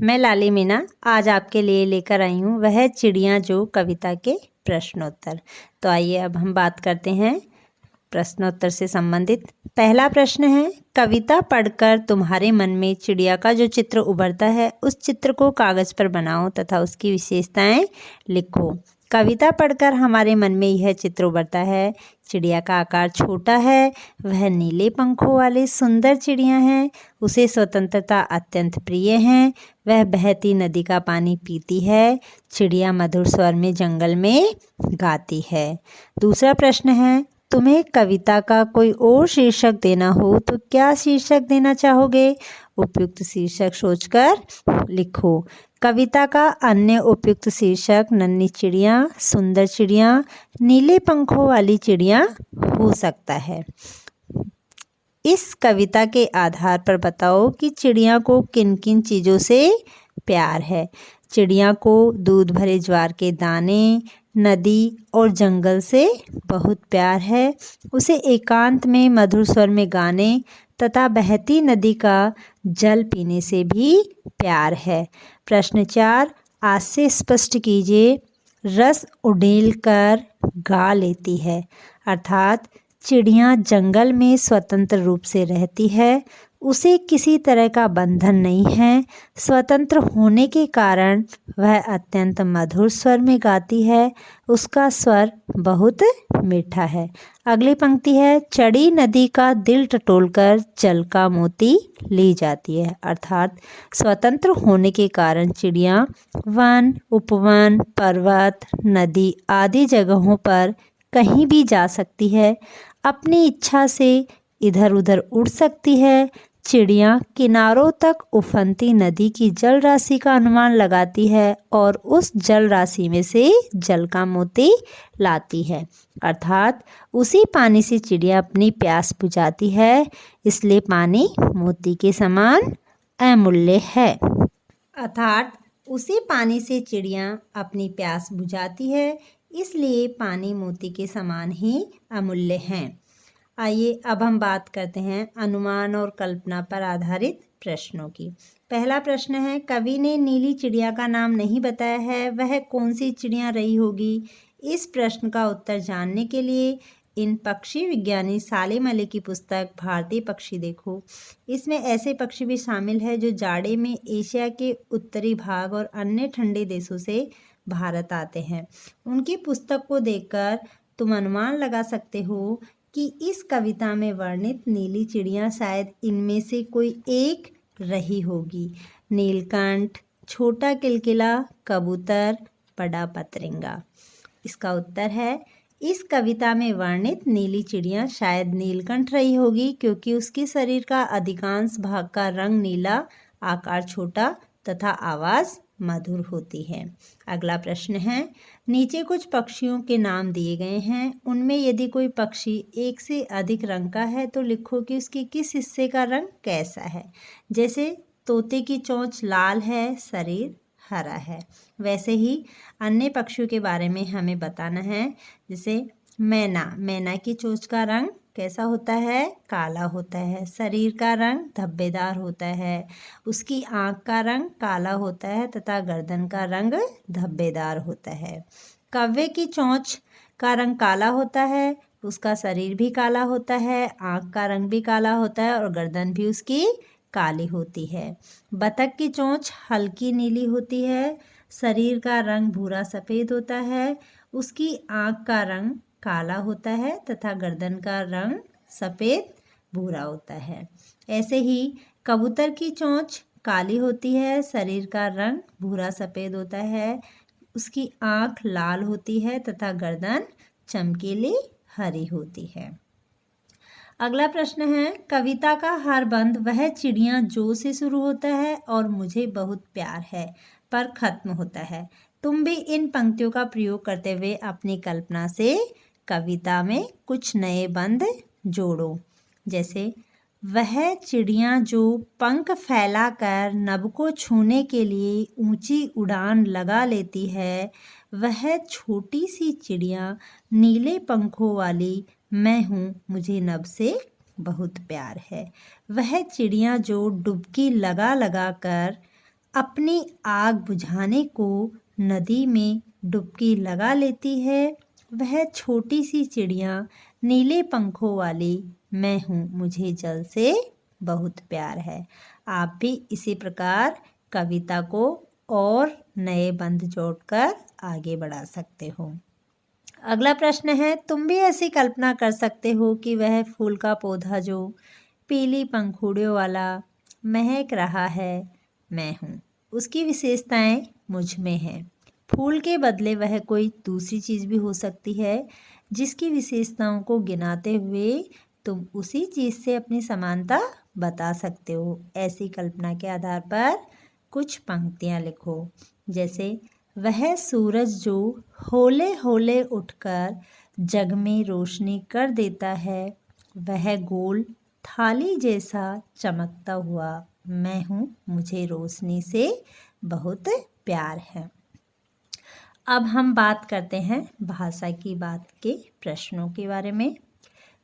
मैं लाली मीना आज आपके लिए लेकर आई हूँ वह चिड़िया जो कविता के प्रश्नोत्तर। तो आइए अब हम बात करते हैं प्रश्नोत्तर से संबंधित। पहला प्रश्न है, कविता पढ़कर तुम्हारे मन में चिड़िया का जो चित्र उभरता है उस चित्र को कागज पर बनाओ तथा उसकी विशेषताएं लिखो। कविता पढ़कर हमारे मन में यह चित्र उभरता है। चिड़िया का आकार छोटा है, वह नीले पंखों वाली सुंदर चिड़िया है, उसे स्वतंत्रता अत्यंत प्रिय है, वह बहती नदी का पानी पीती है, चिड़िया मधुर स्वर में जंगल में गाती है। दूसरा प्रश्न है, तुम्हें कविता का कोई और शीर्षक देना हो तो क्या शीर्षक देना चाहोगे? उपयुक्त शीर्षक सोचकर लिखो। कविता का अन्य उपयुक्त शीर्षक नन्ही चिड़िया, सुंदर चिड़िया, नीले पंखों वाली चिड़िया हो सकता है। इस कविता के आधार पर बताओ कि चिड़िया को किन किन चीज़ों से प्यार है। चिड़िया को दूध भरे ज्वार के दाने, नदी और जंगल से बहुत प्यार है। उसे एकांत में मधुर स्वर में गाने तथा बहती नदी का जल पीने से भी प्यार है। प्रश्न 4, आज से स्पष्ट कीजिए। रस उड़ेल कर गा लेती है, अर्थात चिड़िया जंगल में स्वतंत्र रूप से रहती है, उसे किसी तरह का बंधन नहीं है। स्वतंत्र होने के कारण वह अत्यंत मधुर स्वर में गाती है, उसका स्वर बहुत मीठा है। अगली पंक्ति है, चढ़ी नदी का दिल टटोलकर जल का मोती ली जाती है, अर्थात स्वतंत्र होने के कारण चिड़िया वन, उपवन, पर्वत, नदी आदि जगहों पर कहीं भी जा सकती है, अपनी इच्छा से इधर उधर उड़ सकती है। चिड़िया किनारों तक उफनती नदी की जल राशि का अनुमान लगाती है और उस जल राशि में से जल का मोती लाती है, अर्थात उसी पानी से चिड़िया अपनी प्यास बुझाती है। इसलिए पानी मोती के समान अमूल्य है, अर्थात उसी पानी से चिड़िया अपनी प्यास बुझाती है, इसलिए पानी मोती के समान ही अमूल्य है। आइए अब हम बात करते हैं अनुमान और कल्पना पर आधारित प्रश्नों की। पहला प्रश्न है, कवि ने नीली चिड़िया का नाम नहीं बताया है, वह कौन सी चिड़िया रही होगी? इस प्रश्न का उत्तर जानने के लिए इन पक्षी विज्ञानी सालेम अली की पुस्तक भारतीय पक्षी देखो। इसमें ऐसे पक्षी भी शामिल है जो जाड़े में एशिया के उत्तरी भाग और अन्य ठंडे देशों से भारत आते हैं। उनकी पुस्तक को देखकर तुम अनुमान लगा सकते हो कि इस कविता में वर्णित नीली चिड़िया शायद इनमें से कोई एक रही होगी। नीलकंठ, छोटा किलकिला, कबूतर, बड़ा पतरिंगा। इसका उत्तर है, इस कविता में वर्णित नीली चिड़िया शायद नीलकंठ रही होगी, क्योंकि उसके शरीर का अधिकांश भाग का रंग नीला, आकार छोटा तथा आवाज़ मधुर होती है। अगला प्रश्न है, नीचे कुछ पक्षियों के नाम दिए गए हैं, उनमें यदि कोई पक्षी एक से अधिक रंग का है तो लिखो कि उसके किस हिस्से का रंग कैसा है। जैसे तोते की चोंच लाल है, शरीर हरा है। वैसे ही अन्य पक्षियों के बारे में हमें बताना है। जैसे मैना की चोंच का रंग कैसा होता है? काला होता है। शरीर का रंग धब्बेदार होता है, उसकी आँख का रंग काला होता है तथा गर्दन का रंग धब्बेदार होता है। कौवे की चोंच का रंग काला होता है, उसका शरीर भी काला होता है, आँख का रंग भी काला होता है और गर्दन भी उसकी काली होती है। बतख की चोंच हल्की नीली होती है, शरीर का रंग भूरा सफ़ेद होता है, उसकी आँख का रंग काला होता है तथा गर्दन का रंग सफ़ेद भूरा होता है। ऐसे ही कबूतर की चोंच काली होती है, शरीर का रंग भूरा सफ़ेद होता है, उसकी आँख लाल होती है तथा गर्दन चमकीली हरी होती है। अगला प्रश्न है, कविता का हर बंद वह चिड़िया जो से शुरू होता है और मुझे बहुत प्यार है पर खत्म होता है। तुम भी इन पंक्तियों का प्रयोग करते हुए अपनी कल्पना से कविता में कुछ नए बंद जोड़ो। जैसे, वह चिड़िया जो पंख फैलाकर नभ को छूने के लिए ऊंची उड़ान लगा लेती है, वह छोटी सी चिड़िया नीले पंखों वाली मैं हूँ, मुझे नभ से बहुत प्यार है। वह चिड़िया जो डुबकी लगा लगा कर अपनी आग बुझाने को नदी में डुबकी लगा लेती है। वह छोटी सी चिड़िया नीले पंखों वाली मैं हूँ, मुझे जल से बहुत प्यार है। आप भी इसी प्रकार कविता को और नए बंद जोड़कर आगे बढ़ा सकते हो। अगला प्रश्न है, तुम भी ऐसी कल्पना कर सकते हो कि वह फूल का पौधा जो पीली पंखुड़ियों वाला महक रहा है मैं हूँ, उसकी विशेषताएं मुझ में हैं। फूल के बदले वह कोई दूसरी चीज़ भी हो सकती है जिसकी विशेषताओं को गिनाते हुए तुम उसी चीज़ से अपनी समानता बता सकते हो। ऐसी कल्पना के आधार पर कुछ पंक्तियाँ लिखो। जैसे, वह सूरज जो होले होले उठकर जग में रोशनी कर देता है, वह गोल थाली जैसा चमकता हुआ मैं हूँ, मुझे रोशनी से बहुत प्यार है। अब हम बात करते हैं भाषा की बात के प्रश्नों के बारे में।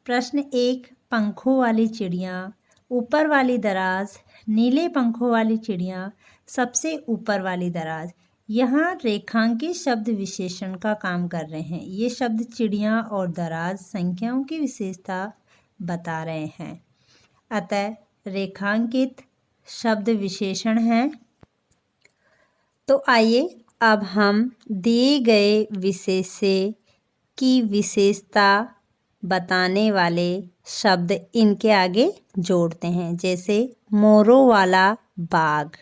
प्रश्न 1, पंखों वाली चिड़िया, ऊपर वाली दराज, नीले पंखों वाली चिड़िया, सबसे ऊपर वाली दराज। यहाँ रेखांकित शब्द विशेषण का काम कर रहे हैं। ये शब्द चिड़िया और दराज संख्याओं की विशेषता बता रहे हैं, अतः रेखांकित शब्द विशेषण हैं। तो आइए अब हम दिए गए विशेष्य की विशेषता बताने वाले शब्द इनके आगे जोड़ते हैं। जैसे मोरों वाला बाग,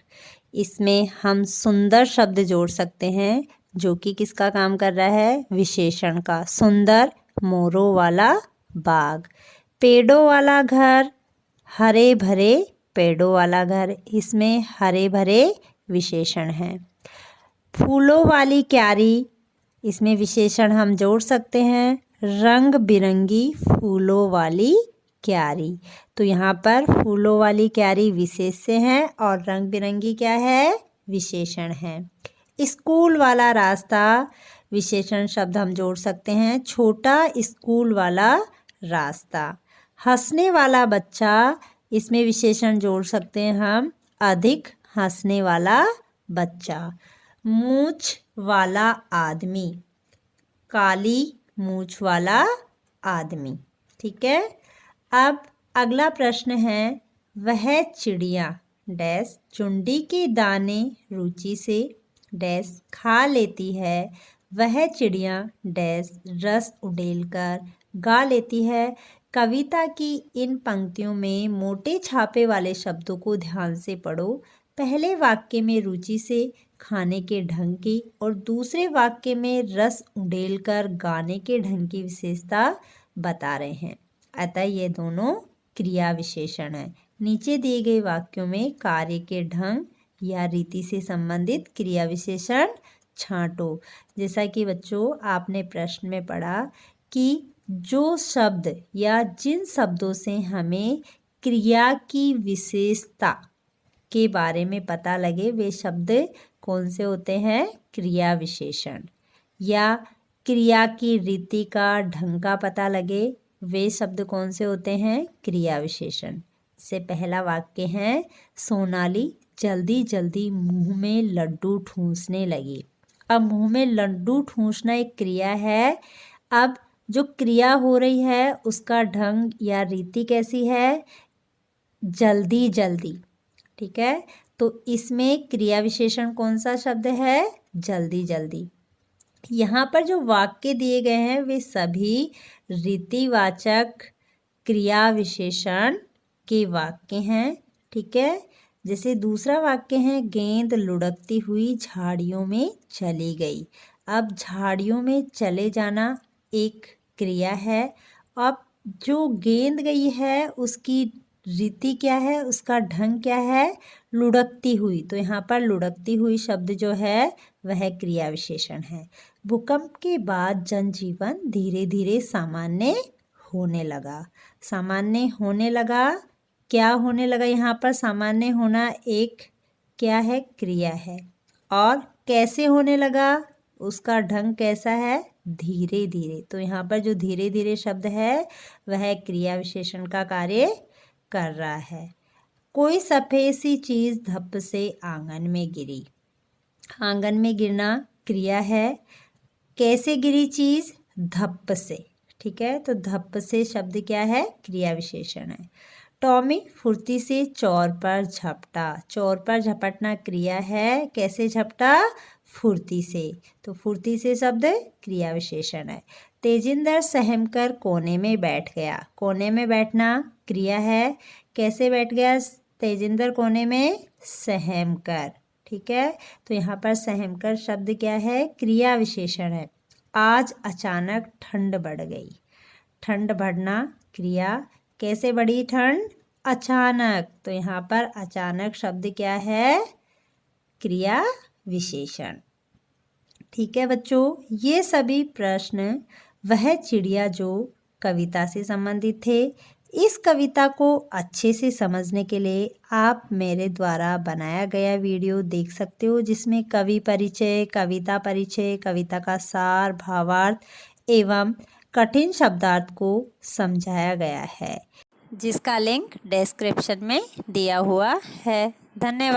इसमें हम सुंदर शब्द जोड़ सकते हैं जो कि किसका काम कर रहा है, विशेषण का। सुंदर मोरों वाला बाग। पेड़ों वाला घर, हरे भरे पेड़ों वाला घर, इसमें हरे भरे विशेषण हैं। फूलों वाली क्यारी, इसमें विशेषण हम जोड़ सकते हैं, रंग बिरंगी फूलों वाली क्यारी। तो यहाँ पर फूलों वाली क्यारी विशेष्य है और रंग बिरंगी क्या है, विशेषण है। स्कूल वाला रास्ता, विशेषण शब्द हम जोड़ सकते हैं, छोटा स्कूल वाला रास्ता। हंसने वाला बच्चा, इसमें विशेषण जोड़ सकते हैं हम, अधिक हंसने वाला बच्चा। मूंछ वाला आदमी, काली मूंछ वाला आदमी। ठीक है। अब अगला प्रश्न है, वह चिड़िया डैश चुंडी के दाने रुचि से डैश खा लेती है, वह चिड़िया डैश रस उड़ेलकर गा लेती है। कविता की इन पंक्तियों में मोटे छापे वाले शब्दों को ध्यान से पढ़ो। पहले वाक्य में रुचि से खाने के ढंग की और दूसरे वाक्य में रस उड़ेलकर गाने के ढंग की विशेषता बता रहे हैं, अतः ये दोनों क्रिया विशेषण हैं। नीचे दिए गए वाक्यों में कार्य के ढंग या रीति से संबंधित क्रिया विशेषण छांटो। जैसा कि बच्चों आपने प्रश्न में पढ़ा कि जो शब्द या जिन शब्दों से हमें क्रिया की विशेषता के बारे में पता लगे वे शब्द कौन से होते हैं, क्रिया विशेषण। या क्रिया की रीति का ढंग का पता लगे वे शब्द कौन से होते हैं, क्रिया विशेषण। से पहला वाक्य है, सोनाली जल्दी जल्दी मुंह में लड्डू ठूंसने लगी। अब मुंह में लड्डू ठूंसना एक क्रिया है। अब जो क्रिया हो रही है उसका ढंग या रीति कैसी है, जल्दी जल्दी। ठीक है, तो इसमें क्रिया विशेषण कौन सा शब्द है, जल्दी जल्दी। यहाँ पर जो वाक्य दिए गए हैं वे सभी रीतिवाचक क्रिया विशेषण के वाक्य हैं। ठीक है, जैसे दूसरा वाक्य है, गेंद लुढ़कती हुई झाड़ियों में चली गई। अब झाड़ियों में चले जाना एक क्रिया है। अब जो गेंद गई है उसकी रीति क्या है, उसका ढंग क्या है, लुढ़कती हुई। तो यहाँ पर लुढ़कती हुई शब्द जो है वह क्रिया विशेषण है। भूकंप के बाद जनजीवन धीरे धीरे सामान्य होने लगा। सामान्य होने लगा, क्या होने लगा, यहाँ पर सामान्य होना एक क्या है, क्रिया है। और कैसे होने लगा, उसका ढंग कैसा है, धीरे धीरे। तो यहाँ पर जो धीरे धीरे शब्द है वह क्रिया विशेषण का कार्य कर रहा है। कोई सफ़ेद सी चीज़ धप से आंगन में गिरी। आंगन में गिरना क्रिया है। कैसे गिरी चीज़? धप से। ठीक है, तो धप से शब्द क्या है? क्रिया विशेषण है। टॉमी फुर्ती से चौर पर झपटा। चौर पर झपटना क्रिया है। कैसे झपटा? फुर्ती से। तो फुर्ती से शब्द क्रिया विशेषण है। तेजिंदर सहमकर कोने में बैठ गया। कोने में बैठना क्रिया है। कैसे बैठ गया तेजिंदर कोने में? सहमकर। ठीक है, तो यहाँ पर सहमकर शब्द क्या है? क्रिया विशेषण है। आज अचानक ठंड बढ़ गई। ठंड बढ़ना क्रिया। कैसे बढ़ी ठंड? अचानक। तो यहाँ पर अचानक शब्द क्या है? क्रिया विशेषण। ठीक है बच्चों, ये सभी प्रश्न वह चिड़िया जो कविता से संबंधित थे। इस कविता को अच्छे से समझने के लिए आप मेरे द्वारा बनाया गया वीडियो देख सकते हो, जिसमें कवि परिचय, कविता का सार, भावार्थ एवं कठिन शब्दार्थ को समझाया गया है, जिसका लिंक डिस्क्रिप्शन में दिया हुआ है। धन्यवाद।